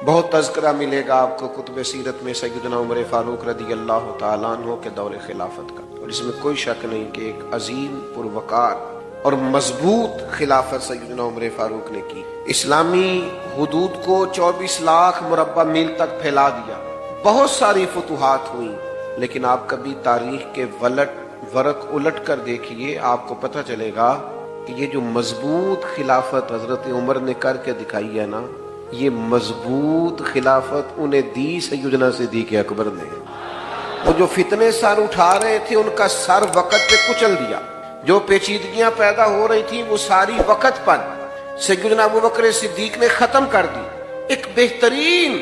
بہت تذکرہ ملے گا آپ کو کتب سیرت میں سیدنا عمر فاروق رضی اللہ تعالیٰ عنہ کے دور خلافت کا، اور اس میں کوئی شک نہیں کہ ایک عظیم پروقار اور مضبوط خلافت سیدنا عمر فاروق نے کی۔ اسلامی حدود کو 24 لاکھ مربع میل تک پھیلا دیا، بہت ساری فتوحات ہوئیں، لیکن آپ کبھی تاریخ کے ورق الٹ کر دیکھیے، آپ کو پتہ چلے گا کہ یہ جو مضبوط خلافت حضرت عمر نے کر کے دکھائی ہے نا، یہ مضبوط خلافت انہیں دی سیدنا صدیق اکبر نے۔ وہ جو فتنے سر اٹھا رہے تھے ان کا سر وقت پہ کچل دیا، جو پیچیدگیاں پیدا ہو رہی تھیں وہ ساری وقت پر سیدنا ابوبکر صدیق نے ختم کر دی۔ ایک بہترین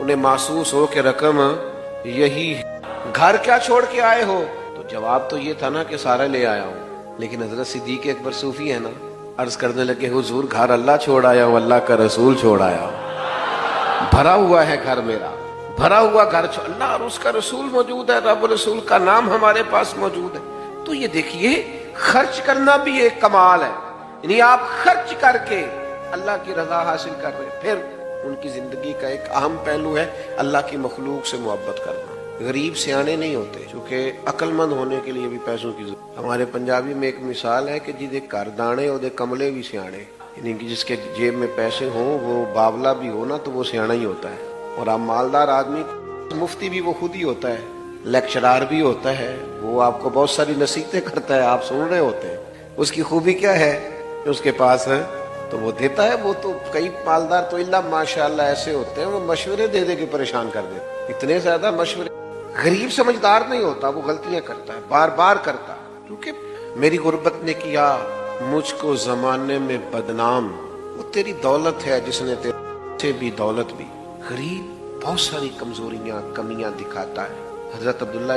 انہیں محسوس ہو کہ رقم یہی ہے. گھر کیا چھوڑ کے آئے ہو؟ تو جواب تو یہ تھا نا کہ سارا لے آیا ہوں. لیکن حضرت صدیق اکبر صوفی ہے نا, عرض کرنے لگے حضور گھر اللہ چھوڑ آیا ہوں, اللہ کا رسول چھوڑ آیا ہوں. بھرا ہوا ہے گھر میرا, بھرا ہوا گھر, اللہ اور اس کا رسول موجود ہے, رب رسول کا نام ہمارے پاس موجود ہے. تو یہ دیکھیے خرچ کرنا بھی ایک کمال ہے, یعنی آپ خرچ کر کے اللہ کی رضا حاصل کر رہے ہیں. پھر ان کی زندگی کا ایک اہم پہلو ہے اللہ کی مخلوق سے محبت کرنا. غریب سیانے نہیں ہوتے, چونکہ عقل مند ہونے کے لیے بھی پیسوں کی ضرورت. ہمارے پنجابی میں ایک مثال ہے کہ جی کر دانے اور کملے بھی سیانے, یعنی کہ جس کے جیب میں پیسے ہوں وہ باولا بھی ہو نا تو وہ سیانا ہی ہوتا ہے. اور آپ مالدار آدمی, مفتی بھی وہ خود ہی ہوتا ہے, لیکچرار بھی ہوتا ہے, وہ آپ کو بہت ساری نصیحتیں کرتا ہے, آپ سن رہے ہوتے ہیں. اس کی خوبی کیا ہے کہ اس کے پاس ہے تو وہ دیتا ہے. وہ تو کئی مالدار تو اللہ ماشاءاللہ ایسے ہوتے ہیں, وہ مشورے دے دے کے پریشان کر دیتے, اتنے زیادہ مشورے. غریب سمجھدار نہیں ہوتا, وہ غلطیاں کرتا ہے, بار بار کرتا ہے, کیونکہ میری غربت نے کیا مجھ کو زمانے میں بدنام. وہ تیری دولت ہے جس نے تیرے بھی دولت بھی. غریب بہت ساری کمزوریاں کمیاں دکھاتا ہے. حضرت عبداللہ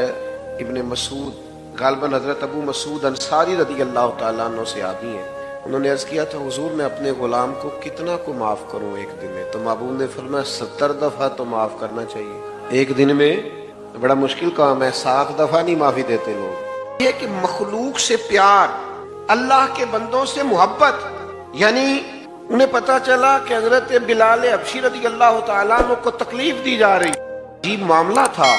ابن مسعود, غالباً حضرت ابو مسعود انصاری رضی اللہ تعالیٰ عنہ سے آدمی ہیں, انہوں نے عرض کیا تھا حضور میں اپنے غلام کو کتنا کو معاف کروں ایک دن میں؟ تو محبوب نے فرمایا 70 دفعہ تو معاف کرنا چاہیے ایک دن میں. بڑا مشکل کام ہے, 7 دفعہ نہیں معافی دیتے لوگ. یہ کہ مخلوق سے پیار, اللہ کے بندوں سے محبت, یعنی انہیں پتا چلا کہ حضرت بلال حبشی رضی اللہ تعالیٰ عنہ کو تکلیف دی جا رہی. عجیب معاملہ تھا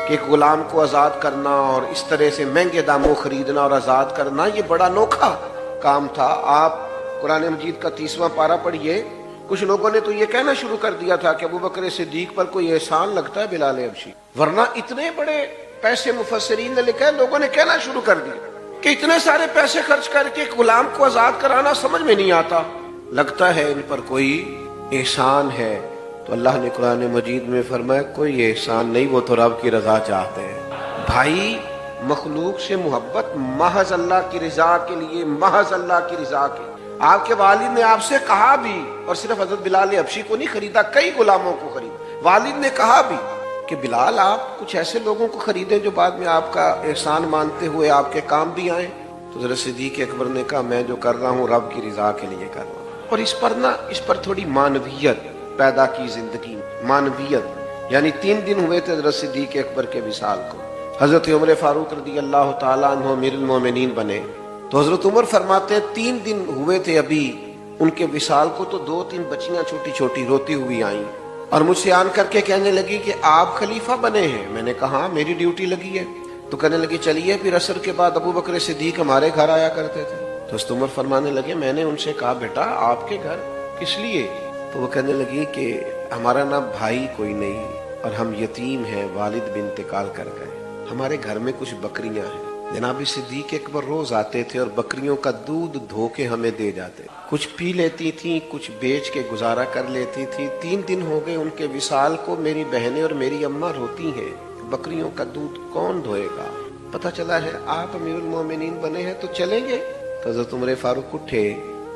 کہ ایک غلام کو آزاد کرنا اور اس طرح سے مہنگے داموں خریدنا اور آزاد کرنا, یہ بڑا انوکھا کام تھا. آپ قرآن مجید کا 30واں پارہ پڑھیے. کچھ لوگوں نے تو یہ کہنا شروع کر دیا تھا کہ ابوبکر صدیق پر کوئی احسان لگتا ہے بلال حبشی, ورنہ اتنے بڑے پیسے مفسرین نے لکھا ہے, لوگوں نے کہنا شروع کر دیا کہ اتنے سارے پیسے خرچ کر کے ایک غلام کو آزاد کرانا سمجھ میں نہیں آتا, لگتا ہے ان پر کوئی احسان ہے. تو اللہ نے قرآن مجید میں فرمایا کوئی احسان نہیں, وہ تو رب کی رضا چاہتے ہیں. بھائی مخلوق سے محبت محض اللہ کی رضا کے لیے, محض اللہ کی رضا کے. آپ کے والد نے آپ سے کہا بھی, اور صرف حضرت بلال حبشی کو نہیں خریدا, کئی غلاموں کو خریدا. والد نے کہا بھی کہ بلال آپ کچھ ایسے لوگوں کو خریدیں جو بعد میں آپ کا احسان مانتے ہوئے آپ کے کام بھی آئیں. تو حضرت صدیق اکبر نے کہا میں جو کر رہا ہوں رب کی رضا کے لیے کر رہا ہوں. اور اس پر تھوڑی معنویت پیدا کی زندگی, معنویت. یعنی 3 دن ہوئے تھے حضرت صدیق اکبر کے وصال کو. حضرت عمر فاروق رضی اللہ تعالیٰ عنہ امیر المومنین بنے. تو حضرت عمر فرماتے ہیں 3 دن ہوئے تھے ابھی ان کے وصال کو, تو 2-3 بچیاں چھوٹی چھوٹی روتی ہوئی آئیں اور مجھ سے آن کر کے کہنے لگی کہ آپ خلیفہ بنے ہیں. میں نے کہا میری ڈیوٹی لگی ہے. تو کہنے لگی چلیے پھر عصر کے بعد ابوبکر صدیق ہمارے گھر آیا کرتے تھے. تو حضرت عمر فرمانے لگے میں نے ان سے کہا بیٹا آپ کے گھر کس لیے؟ تو وہ کہنے لگی کہ ہمارا نا بھائی کوئی نہیں اور ہم یتیم ہیں, والد بھی انتقال کر گئے, ہمارے گھر میں کچھ بکریاں ہیں. جناب صدیق اکبر روز آتے تھے اور بکریوں کا دودھ دھو کے ہمیں دے جاتے, کچھ پی لیتی تھی, کچھ بیچ کے گزارا کر لیتی تھی. 3 دن ہو گئے ان کے وصال کو, میری بہنیں اور میری اماں روتی ہیں, بکریوں کا دودھ کون دھوئے گا؟ پتہ چلا ہے آپ امیر المومنین بنے ہیں تو چلیں گے. تو حضرت عمر فاروق اٹھے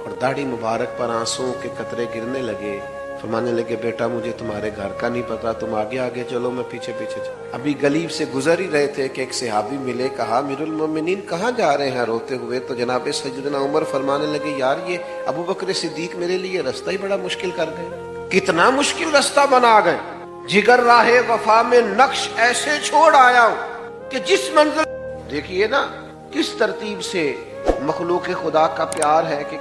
اور داڑھی مبارک پر آنسوں کے قطرے گرنے لگے. فرمانے لگے بیٹا مجھے تمہارے گھر کا نہیں پتا, تم آگے آگے چلو میں پیچھے پیچھے چلو. ابھی گلیب سے گزر ہی رہے تھے کہ ایک صحابی ملے, کہا امیر المومنین کہاں جا رہے ہیں روتے ہوئے؟ تو جناب سیدنا عمر فرمانے لگے یار یہ ابوبکر صدیق میرے لیے رستہ ہی بڑا مشکل کر گئے. کتنا مشکل رستہ بنا گئے. جگر راہ وفا میں نقش ایسے چھوڑ آیا ہوں کہ جس منزل, دیکھیے نا کس ترتیب سے مخلوق خدا کا پیار ہے کہ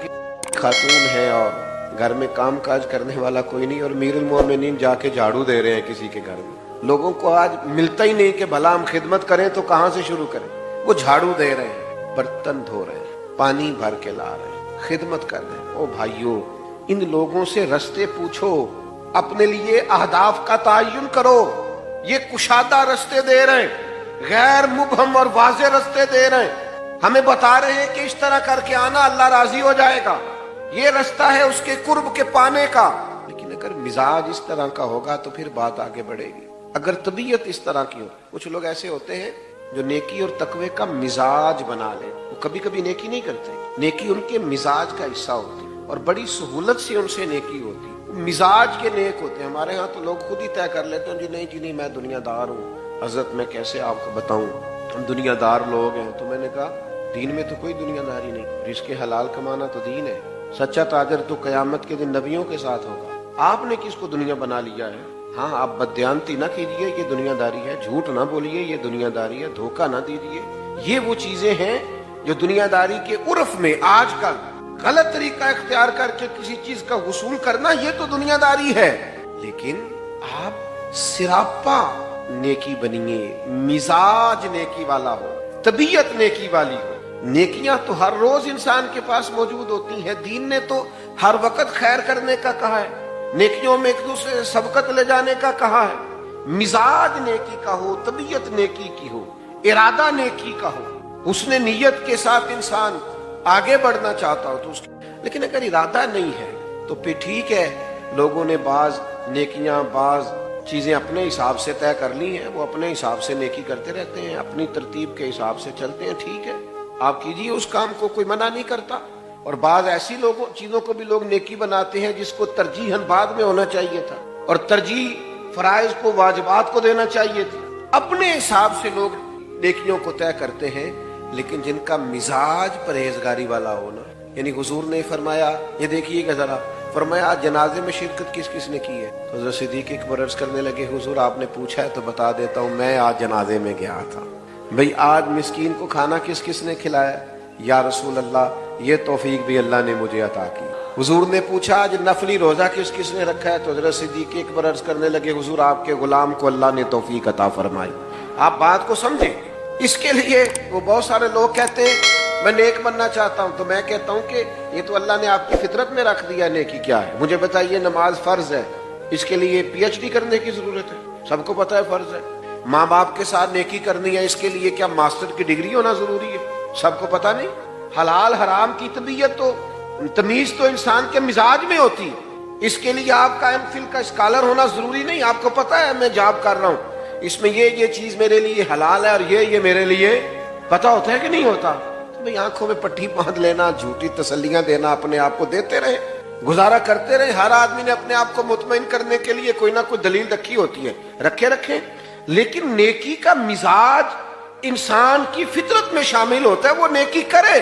خاتون ہے اور گھر میں کام کاج کرنے والا کوئی نہیں, اور امیر المومنین جا کے جھاڑو دے رہے ہیں کسی کے گھر میں. لوگوں کو آج ملتا ہی نہیں کہ بھلا ہم خدمت کریں تو کہاں سے شروع کریں. وہ جھاڑو دے رہے ہیں, برتن دھو رہے ہیں, پانی بھر کے لا رہے ہیں, خدمت کر رہے ہیں. او بھائیو ان لوگوں سے رستے پوچھو, اپنے لیے اہداف کا تعین کرو. یہ کشادہ رستے دے رہے ہیں, غیر مبہم اور واضح رستے دے رہے ہیں. ہمیں بتا رہے ہیں کہ اس طرح کر کے آنا اللہ راضی ہو جائے گا, یہ رستہ ہے اس کے قرب کے پانے کا. لیکن اگر مزاج اس طرح کا ہوگا تو پھر بات آگے بڑھے گی. اگر طبیعت اس طرح کی ہو, کچھ لوگ ایسے ہوتے ہیں جو نیکی اور تقوی کا مزاج بنا لے, وہ کبھی کبھی نیکی نہیں کرتے, نیکی ان کے مزاج کا حصہ ہوتی اور بڑی سہولت سے ان سے نیکی ہوتی. مزاج کے نیک ہوتے ہیں. ہمارے ہاں تو لوگ خود ہی طے کر لیتے ہیں جی نہیں میں دنیا دار ہوں. حضرت میں کیسے آپ کو بتاؤں, ہم دنیا دار لوگ ہیں. تو میں نے کہا دین میں تو کوئی دنیا داری نہیں, رزق حلال کمانا تو دین ہے. سچا تاجر تو قیامت کے دن نبیوں کے ساتھ ہوگا. آپ نے کس کو دنیا بنا لیا ہے؟ ہاں آپ بددیانتی نہ کیجیے, یہ دنیا داری ہے. جھوٹ نہ بولیے, یہ دنیا داری ہے. دھوکہ نہ دیجیے. یہ وہ چیزیں ہیں جو دنیا داری کے عرف میں آج کل غلط طریقہ اختیار کر کے کسی چیز کا وصول کرنا, یہ تو دنیا داری ہے. لیکن آپ سراپا نیکی بنیے, مزاج نیکی والا ہو, طبیعت نیکی والی ہو. نیکیاں تو ہر روز انسان کے پاس موجود ہوتی ہیں. دین نے تو ہر وقت خیر کرنے کا کہا ہے, نیکیوں میں ایک دوسرے سے سبقت لے جانے کا کہا ہے. مزاج نیکی کا ہو, طبیعت نیکی کی ہو, ارادہ نیکی کا ہو, اس نے نیت کے ساتھ انسان آگے بڑھنا چاہتا ہو تو اس لیکن اگر ارادہ نہیں ہے تو پھر ٹھیک ہے, لوگوں نے بعض نیکیاں بعض چیزیں اپنے حساب سے طے کر لی ہیں, وہ اپنے حساب سے نیکی کرتے رہتے ہیں, اپنی ترتیب کے حساب سے چلتے ہیں. ٹھیک ہے, آپ کیجیے اس کام کو, کوئی منع نہیں کرتا. اور بعض ایسی چیزوں کو بھی لوگ نیکی بناتے ہیں جس کو ترجیحاً بعد میں ہونا چاہیے تھا, اور ترجیح فرائض کو واجبات کو دینا چاہیے تھی. اپنے حساب سے لوگ نیکیوں کو طے کرتے ہیں, لیکن جن کا مزاج پرہیزگاری والا ہونا. یعنی حضور نے فرمایا, یہ دیکھیے گا ذرا, فرمایا جنازے میں شرکت کس کس نے کی ہے؟ تو حضرت صدیق اکبر عرض کرنے لگے, حضور آپ نے پوچھا ہے تو بتا دیتا ہوں, میں آج جنازے میں گیا تھا. بھئی آج مسکین کو کھانا کس کس نے کھلایا؟ یا رسول اللہ یہ توفیق بھی اللہ نے مجھے عطا کی. حضور نے پوچھا آج نفلی روزہ کس کس نے رکھا ہے؟ تو حضرت صدیق اکبر عرض کرنے لگے, حضور آپ کے غلام کو اللہ نے توفیق عطا فرمائی. آپ بات کو سمجھیں. اس کے لیے وہ بہت سارے لوگ کہتے ہیں میں نیک بننا چاہتا ہوں, تو میں کہتا ہوں کہ یہ تو اللہ نے آپ کی فطرت میں رکھ دیا. نیکی کیا ہے مجھے بتائیے؟ نماز فرض ہے, اس کے لیے پی ایچ ڈی کرنے کی ضرورت ہے؟ سب کو پتا ہے فرض ہے. ماں باپ کے ساتھ نیکی کرنی ہے, اس کے لیے کیا ماسٹر کی ڈگری ہونا ضروری ہے؟ سب کو پتا نہیں. حلال حرام کی طبیعت تو تمیز تو انسان کے مزاج میں ہوتی ہے, اس کے لیے آپ کا ایم فل کا اسکالر ہونا ضروری نہیں. آپ کو پتا ہے میں جاب کر رہا ہوں, اس میں یہ چیز میرے لیے حلال ہے اور یہ میرے لیے پتا ہوتا ہے کہ نہیں ہوتا؟ تو بھئی آنکھوں میں پٹھی باندھ لینا, جھوٹی تسلیاں دینا, اپنے آپ کو دیتے رہے, گزارا کرتے رہے. ہر آدمی نے اپنے آپ کو مطمئن کرنے کے لیے کوئی نہ کوئی دلیل رکھی ہوتی ہے, رکھیں. لیکن نیکی کا مزاج انسان کی فطرت میں شامل ہوتا ہے, وہ نیکی کرے.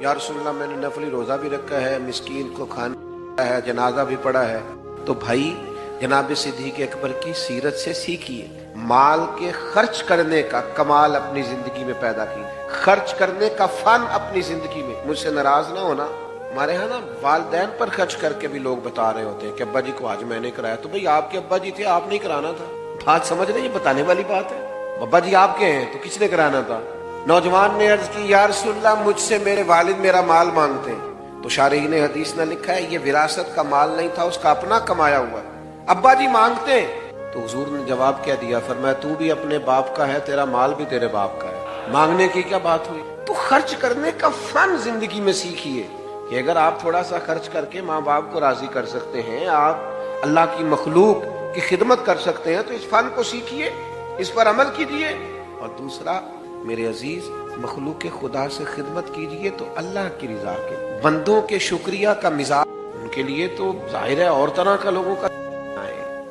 یا رسول اللہ میں نے نفلی روزہ بھی رکھا ہے, مسکین کو کھانا ہے, جنازہ بھی پڑھا ہے. تو بھائی جناب صدیق اکبر کی سیرت سے سیکھیے. مال کے خرچ کرنے کا کمال اپنی زندگی میں پیدا کی, خرچ کرنے کا فن اپنی زندگی میں. مجھ سے ناراض نہ ہونا, ہمارے ہاں نا والدین پر خرچ کر کے بھی لوگ بتا رہے ہوتے ہیں کہ ابا جی کو آج میں نے کرایا. تو بھئی آپ کے ابا جی تھے, آپ نہیں کرانا تھا. بات سمجھ رہے, یہ بتانے والی بات ہے. ابا جی آپ کے ہیں تو کس نے کرانا تھا؟ نوجوان نے عرض کی یا رسول اللہ مجھ سے میرے والد میرا مال مانگتے ہیں. تو شارحین حدیث نے لکھا ہے یہ وراثت کا مال نہیں تھا, اس کا اپنا کمایا ہوا ہے. ابا جی مانگتے ہیں. تو حضور نے جواب کیا دیا؟ فرمایا تو بھی اپنے باپ کا ہے, تیرا مال بھی تیرے باپ کا ہے, مانگنے کی کیا بات ہوئی؟ تو خرچ کرنے کا فن زندگی میں سیکھیے کہ اگر آپ تھوڑا سا خرچ کر کے ماں باپ کو راضی کر سکتے ہیں, آپ اللہ کی مخلوق کی خدمت کر سکتے ہیں, تو اس فن کو سیکھیے, اس پر عمل کیجیے. اور دوسرا میرے عزیز, مخلوق خدا سے خدمت کیجیے تو اللہ کی رضا کے. بندوں کے شکریہ کا مزاج ان کے لیے تو ظاہر ہے اور طرح کا لوگوں کا.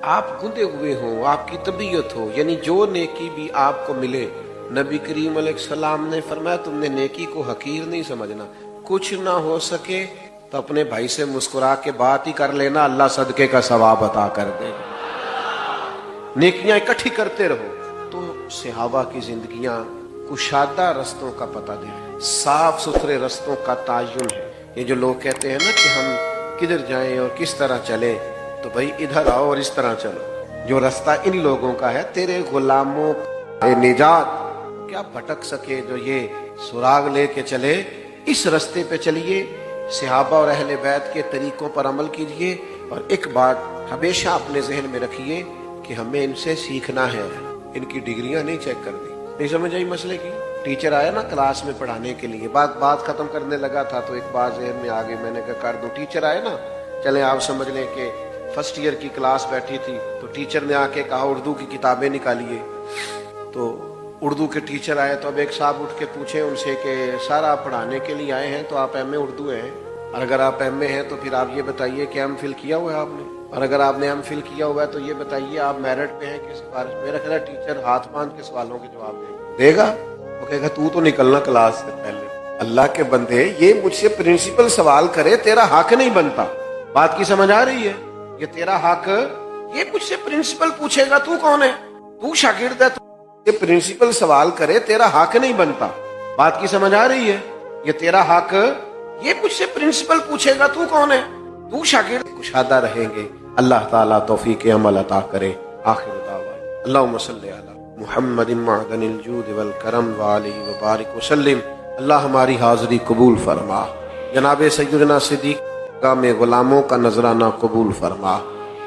آپ گندے ہوئے ہو, آپ کی طبیعت ہو, یعنی جو نیکی بھی آپ کو ملے, نبی کریم علیہ السلام نے فرمایا تم نے نیکی کو حقیر نہیں سمجھنا. کچھ نہ ہو سکے تو اپنے بھائی سے مسکرا کے بات ہی کر لینا, اللہ صدقے کا ثواب عطا کر دے گا. نیکیاں اکٹھی کرتے رہو. تو صحابہ کی زندگیاں کشادہ رستوں کا پتہ دیں, صاف ستھرے رستوں کا تعین ہے. یہ جو لوگ کہتے ہیں نا کہ ہم کدھر جائیں اور کس طرح چلیں, تو بھائی ادھر آؤ اور اس طرح چلو. جو رستہ ان لوگوں کا ہے, تیرے غلاموں کا نجات کیا بھٹک سکے, جو یہ سراغ لے کے چلے, اس رستے پہ چلیے. صحابہ اور اہل بیت کے طریقوں پر عمل کیجئے. اور ایک بات ہمیشہ اپنے ذہن میں رکھیے کہ ہمیں ان سے سیکھنا ہے, ان کی ڈگریاں نہیں چیک کرنی. نہیں سمجھ آئی مسئلے کی؟ ٹیچر آیا نا کلاس میں پڑھانے کے لیے, بات ختم کرنے لگا تھا تو ایک بات ذہن میں آ گئی, میں نے کہا کر دو. ٹیچر آئے نا, چلیں آپ سمجھ لیں کہ فرسٹ ایئر کی کلاس بیٹھی تھی, تو ٹیچر نے آ کے کہا اردو کی کتابیں نکالیے. تو اردو کے ٹیچر آئے تو اب ایک صاحب اٹھ کے پوچھیں ان سے کہ سر آپ پڑھانے کے لیے آئے ہیں تو آپ ایم اے اردو ہیں, اور اگر آپ ایم اے ہیں تو پھر آپ یہ بتائیے کہ ایم فل کیا ہوا ہے آپ نے؟ اور اگر آپ نے ایم فل کیا ہوا ہے تو یہ بتائیے آپ میرٹ پہ ہیں کہ سفارش؟ میرا خیال ہے ٹیچر ہاتھ باندھ کے سوالوں کے جواب دے گا، وہ کہے گا تو نکلنا کلاس سے پہلے۔ اللہ کے بندے، یہ مجھ سے پرنسپل سوال کرے تیرا حق نہیں بنتا، بات کی سمجھ آ رہی ہے؟ یہ تیرا حق، یہ مجھ سے پرنسپل پوچھے گا تو کون ہے؟ تو شاگرد ہے، یہ پرنسپل سوال کرے تیرا حق نہیں بنتا، بات کی سمجھ آ رہی ہے؟ یہ تیرا حق، یہ مجھ سے پرنسپل پوچھے گا تو کون ہے؟ تو شاگرد۔ کشادہ رہیں گے، اللہ تعالیٰ توفیق عمل عطا کرے۔ آخر دعوانا اللہم صلی علی محمد معدن الجود والکرم وآلہ وبارک وسلم۔ اللہ ہماری حاضری قبول فرما، جناب سیدنا صدیق میں غلاموں کا نذرانہ قبول فرما،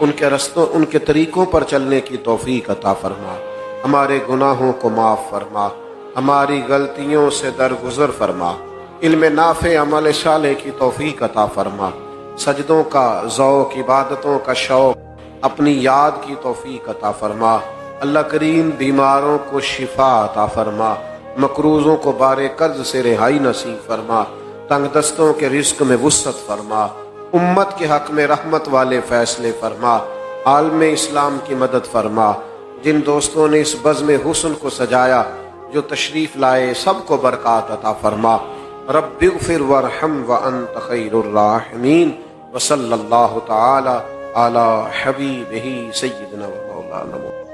ان کے رستوں، ان کے طریقوں پر چلنے کی توفیق عطا فرما، ہمارے گناہوں کو معاف فرما، ہماری غلطیوں سے درگزر فرما، علم نافع عمل صالح کی توفیق عطا فرما، سجدوں کا ذوق، عبادتوں کا شوق، اپنی یاد کی توفیق عطا فرما۔ اللہ کریم بیماروں کو شفا عطا فرما، مقروضوں کو بار قرض سے رہائی نصیب فرما، تنگ دستوں کے رزق میں وسعت فرما، امت کے حق میں رحمت والے فیصلے فرما، عالم اسلام کی مدد فرما، جن دوستوں نے اس بزم حسن کو سجایا، جو تشریف لائے، سب کو برکات عطا فرما۔ رب اغفر وارحم وانت خیر الراحمین، وصلی اللہ تعالی علی حبیبہ سیدنا و مولانا